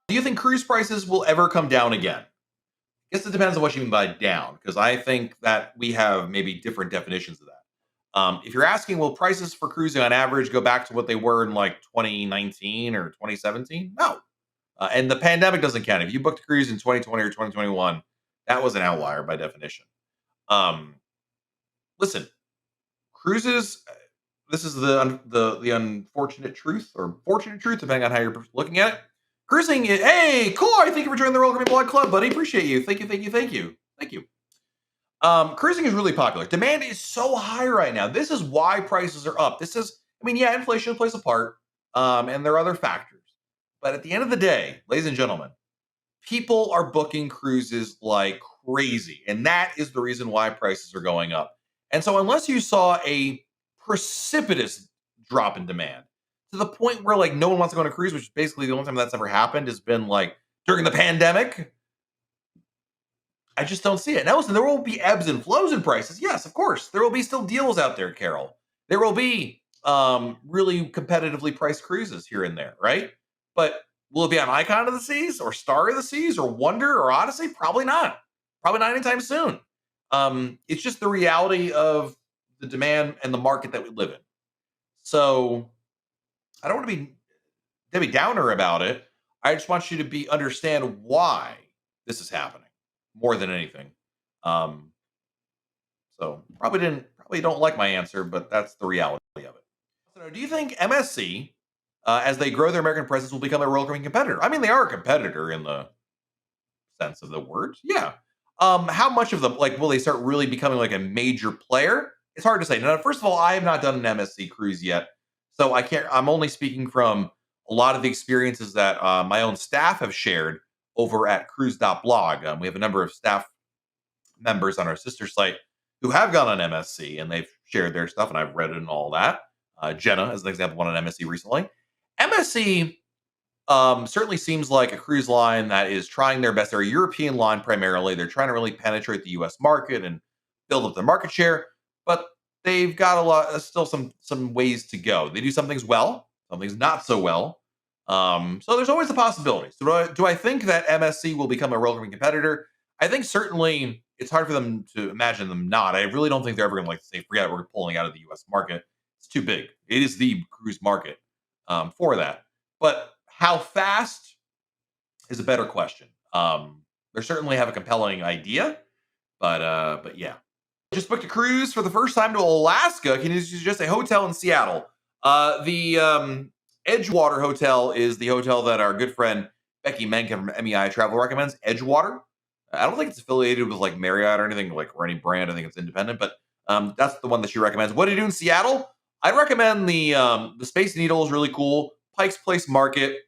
Do you think cruise prices will ever come down again? I guess it depends on what you mean by down, because I think that we have maybe different definitions of that. If you're asking, will prices for cruising on average go back to what they were in like 2019 or 2017? No. And the pandemic doesn't count. If you booked a cruise in 2020 or 2021, that was an outlier by definition. Um, Listen, cruises. This is the unfortunate truth or fortunate truth, depending on how you're looking at it. Cruising. Hey, cool. I thank you for joining the Royal Caribbean Blog Club, buddy. Appreciate you. Thank you. Thank you. Thank you. Thank you. Cruising is really popular. Demand is so high right now. This is why prices are up. This is, I mean, yeah, inflation plays a part, and there are other factors. But at the end of the day, ladies and gentlemen, people are booking cruises like crazy. And that is the reason why prices are going up. And so, unless you saw a precipitous drop in demand to the point where like no one wants to go on a cruise, which is basically the only time that's ever happened has been like during the pandemic, I just don't see it. Now, listen, there will be ebbs and flows in prices. Yes, of course. There will be still deals out there, Carol. There will be really competitively priced cruises here and there, right? But will it be on Icon of the Seas or Star of the Seas or Wonder or Odyssey? Probably not. Probably not anytime soon. It's just the reality of the demand and the market that we live in. So I don't want to be Debbie Downer about it. I just want you to understand why this is happening more than anything. Um, so probably don't like my answer, but that's the reality of it. So do you think MSC, as they grow their American presence, will become a Royal Caribbean competitor? I mean, they are a competitor in the sense of the word. Yeah. How much of them, like, will they start really becoming like a major player? It's hard to say. Now, first of all, I have not done an MSC cruise yet, so I can't. I'm only speaking from a lot of the experiences that my own staff have shared over at cruise.blog. We have a number of staff members on our sister site who have gone on MSC and they've shared their stuff, and I've read it and all that. Jenna, as an example, went on MSC recently. MSC certainly seems like a cruise line that is trying their best. They're a European line primarily. They're trying to really penetrate the U.S. market and build up their market share, but they've got a lot, still some ways to go. They do some things well, some things not so well. So there's always a possibility. So do I think that MSC will become a Royal Caribbean competitor? I think certainly it's hard for them to imagine them not. I really don't think they're ever going to like say, forget it, we're pulling out of the U.S. market. It's too big. It is the cruise market for that. But how fast is a better question. They certainly have a compelling idea, but yeah. Just booked a cruise for the first time to Alaska. Can you suggest a hotel in Seattle? The Edgewater Hotel is the hotel that our good friend Becky Menken from MEI Travel recommends. Edgewater. I don't think it's affiliated with like Marriott or anything like or any brand. I think it's independent, but that's the one that she recommends. What do you do in Seattle? I'd recommend the Space Needle is really cool. Pike's Place Market.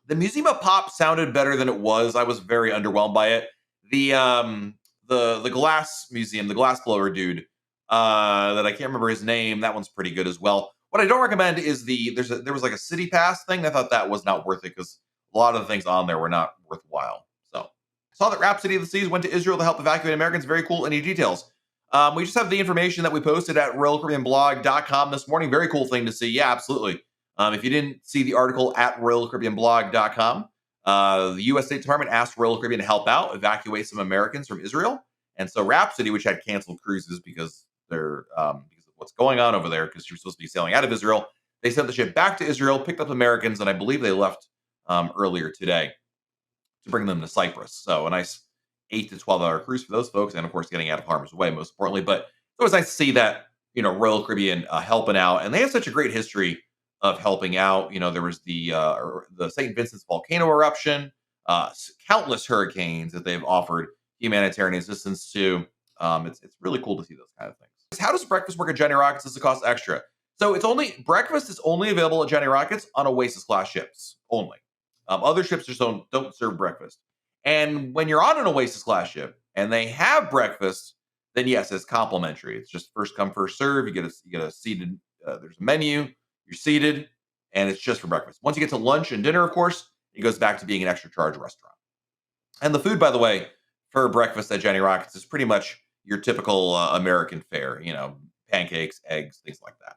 The Museum of Pop sounded better than it was. I was very underwhelmed by it. The glass museum, the glass blower dude, that I can't remember his name. That one's pretty good as well. What I don't recommend is there was like a SeaPass thing. I thought that was not worth it because a lot of the things on there were not worthwhile. So I saw that Rhapsody of the Seas went to Israel to help evacuate Americans. Very cool. Any details? We just have the information that we posted at RoyalCaribbeanBlog.com this morning. Very cool thing to see. Yeah, absolutely. If you didn't see the article at RoyalCaribbeanBlog.com, the U.S. State Department asked Royal Caribbean to help out, evacuate some Americans from Israel. And so Rhapsody, which had canceled cruises because because of what's going on over there, because you're supposed to be sailing out of Israel, they sent the ship back to Israel, picked up Americans, and I believe they left earlier today to bring them to Cyprus. So a nice 8 to 12-hour cruise for those folks, and of course getting out of harm's way, most importantly. But it was nice to see that Royal Caribbean helping out, and they have such a great history of helping out. There was the St. Vincent's volcano eruption, countless hurricanes that they've offered humanitarian assistance to. It's really cool to see those kind of things. How does breakfast work at Johnny Rockets? Does it cost extra? So breakfast is only available at Johnny Rockets on Oasis class ships only. Other ships just don't serve breakfast. And when you're on an Oasis class ship and they have breakfast, then yes, it's complimentary. It's just first come first serve. You get a seated. There's a menu. You're seated, and it's just for breakfast. Once you get to lunch and dinner, of course, it goes back to being an extra charge restaurant. And the food, by the way, for breakfast at Johnny Rockets is pretty much your typical American fare. Pancakes, eggs, things like that.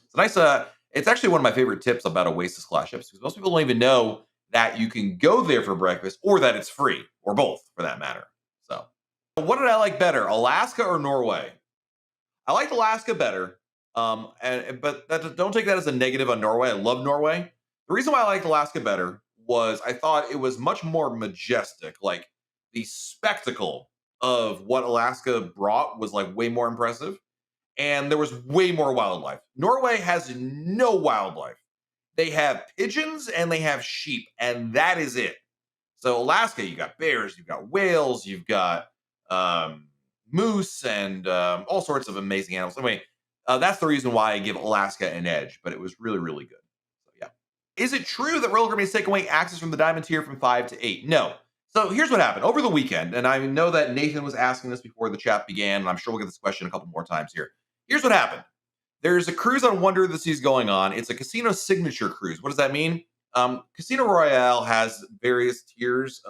It's nice. It's actually one of my favorite tips about Oasis class ships because most people don't even know that you can go there for breakfast or that it's free or both for that matter. So, what did I like better, Alaska or Norway? I liked Alaska better, but don't take that as a negative on Norway. I love Norway. The reason why I liked Alaska better was I thought it was much more majestic. Like the spectacle of what Alaska brought was like way more impressive, and there was way more wildlife. Norway has no wildlife. They have pigeons and they have sheep, and that is it. So Alaska, you got bears, you've got whales, you've got um, moose, and all sorts of amazing animals. Anyway, that's the reason why I give Alaska an edge. But it was really, really good. So yeah, is it true that roller derby is taking away access from the diamond tier from 5 to 8? No. So here's what happened over the weekend, and I know that Nathan was asking this before the chat began, and I'm sure we'll get this question a couple more times here. Here's what happened. There's a cruise on Wonder of the Seas going on. It's a casino signature cruise. What does that mean? Casino Royale has various tiers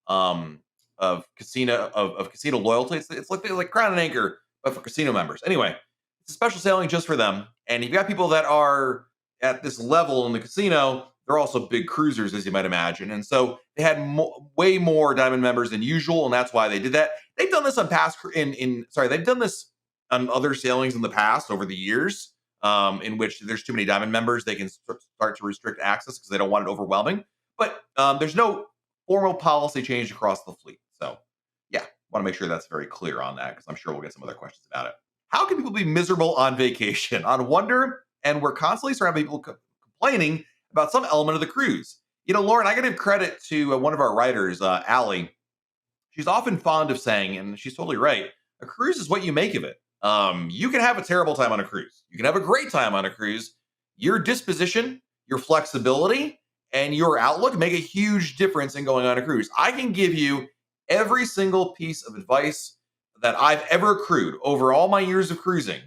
um, of casino loyalty. It's like Crown and Anchor, but for casino members. Anyway, it's a special sailing just for them. And you've got people that are at this level in the casino. They're also big cruisers, as you might imagine. And so they had way more diamond members than usual, and that's why they did that. They've done this on past they've done this on other sailings in the past over the years, in which there's too many diamond members, they can start to restrict access because they don't want it overwhelming. But there's no formal policy change across the fleet. So, yeah, want to make sure that's very clear on that because I'm sure we'll get some other questions about it. How can people be miserable on vacation? On Wonder, and we're constantly surrounded by people complaining about some element of the cruise. You know, Lauren, I got to give credit to one of our writers, Allie. She's often fond of saying, and she's totally right, a cruise is what you make of it. You can have a terrible time on a cruise. You can have a great time on a cruise. Your disposition, your flexibility, and your outlook make a huge difference in going on a cruise. I can give you every single piece of advice that I've ever accrued over all my years of cruising.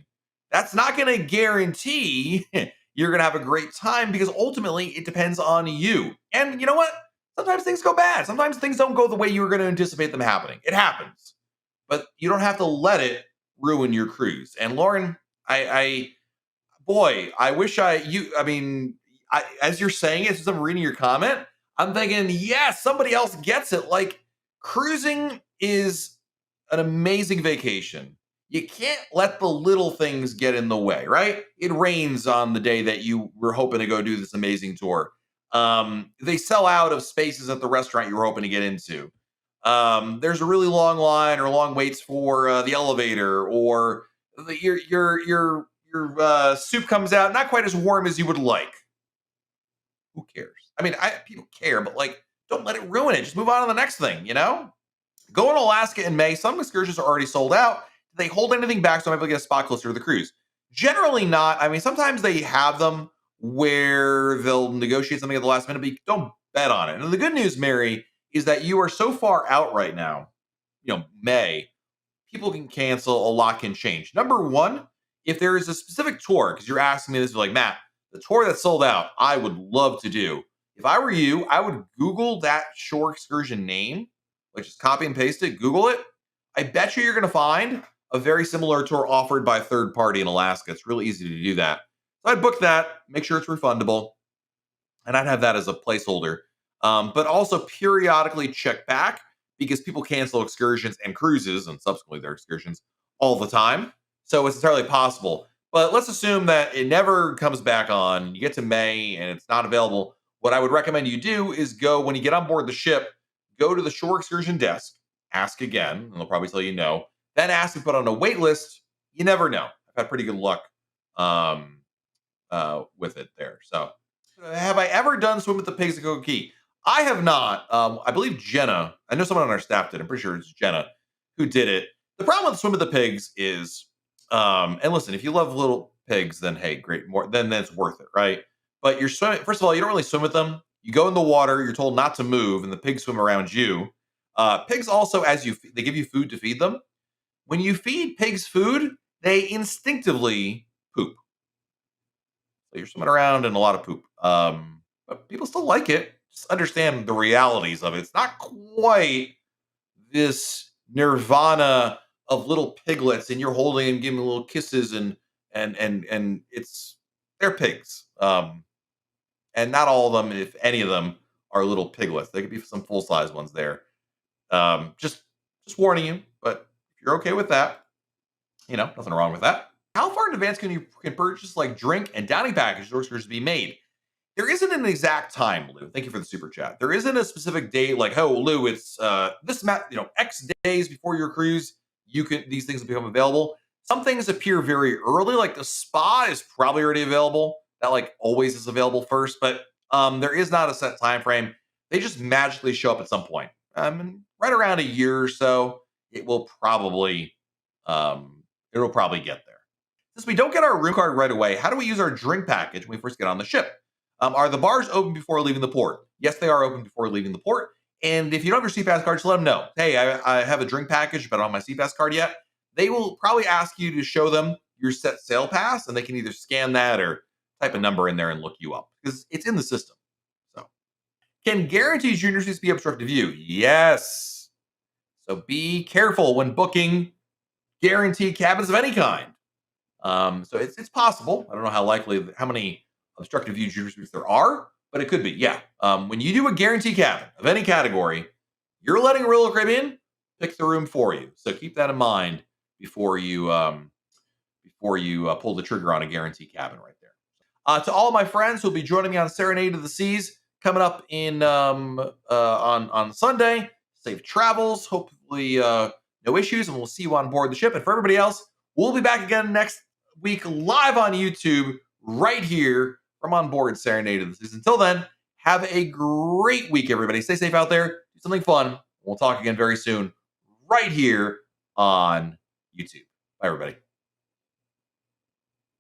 That's not going to guarantee you're going to have a great time because ultimately it depends on you. And you know what? Sometimes things go bad. Sometimes things don't go the way you were going to anticipate them happening. It happens. But you don't have to let it ruin your cruise. And Lauren, I wish as you're saying it, since I'm reading your comment, I'm thinking, yes, somebody else gets it. Like cruising is an amazing vacation. You can't let the little things get in the way, right? It rains on the day that you were hoping to go do this amazing tour. They sell out of spaces at the restaurant you were hoping to get into. There's a really long line or long waits for the elevator, or your soup comes out not quite as warm as you would like. Who cares? I mean, people care, but like, don't let it ruin it. Just move on to the next thing. You know, going to Alaska in May. Some excursions are already sold out. Do they hold anything back so I'm able to get a spot closer to the cruise? Generally not. I mean, sometimes they have them where they'll negotiate something at the last minute, but you don't bet on it. And the good news, Mary, is that you are so far out right now, May, people can cancel, a lot can change. Number one, if there is a specific tour, because you're asking me this, you're like, Matt, the tour that's sold out, I would love to do. If I were you, I would Google that shore excursion name, like just copy and paste it, Google it. I bet you're going to find a very similar tour offered by a third party in Alaska. It's really easy to do that. So I'd book that, make sure it's refundable, and I'd have that as a placeholder. But also periodically check back because people cancel excursions and cruises and subsequently their excursions all the time. So it's entirely possible. But let's assume that it never comes back on. You get to May and it's not available. What I would recommend you do is go, when you get on board the ship, go to the shore excursion desk, ask again, and they'll probably tell you no. Then ask to be put on a wait list. You never know. I've had pretty good luck with it there. So, have I ever done swim with the pigs at CocoCay? I have not. I believe Jenna, I know someone on our staff did. I'm pretty sure it's Jenna who did it. The problem with swim with the pigs is, and listen, if you love little pigs, then hey, great, more, then that's worth it, right? But you're swimming. First of all, you don't really swim with them. You go in the water. You're told not to move, and the pigs swim around you. Pigs also, they give you food to feed them. When you feed pigs food, they instinctively poop. So you're swimming around in a lot of poop. But people still like it. Just understand the realities of it. It's not quite this nirvana of little piglets, and you're holding and giving them little kisses, and they're pigs. And not all of them, if any of them, are little piglets. They could be some full size ones there. Just warning you. But if you're okay with that, nothing wrong with that. How far in advance can you purchase like drink and dining packages orders to be made? There isn't an exact time, Lou. Thank you for the super chat. There isn't a specific date like, oh, Lou, it's this X days before your cruise, these things will become available. Some things appear very early, like the spa is probably already available. That like always is available first, but there is not a set time frame. They just magically show up at some point. And right around a year or so, it will probably get there. Since we don't get our room card right away, how do we use our drink package when we first get on the ship? Are the bars open before leaving the port? Yes, they are open before leaving the port. And if you don't have your SeaPass card, just let them know. Hey, I have a drink package, but I don't have my SeaPass card yet. They will probably ask you to show them your set sail pass, and they can either scan that or type a number in there and look you up because it's in the system. So, can guaranteed junior suites be obstructed view? Yes. So be careful when booking guaranteed cabins of any kind. So it's possible. I don't know how many obstructive view junior suites there are, but it could be. Yeah. When you do a guarantee cabin of any category, you're letting Royal Caribbean pick the room for you. So keep that in mind before you pull the trigger on a guarantee cabin right there. To all my friends who'll be joining me on Serenade of the Seas coming up in on Sunday, safe travels. Hopefully no issues, and we'll see you on board the ship. And for everybody else, we'll be back again next week live on YouTube right here from on board Serenade of the Seas. Until then, have a great week, everybody. Stay safe out there. Do something fun. We'll talk again very soon right here on YouTube. Bye, everybody.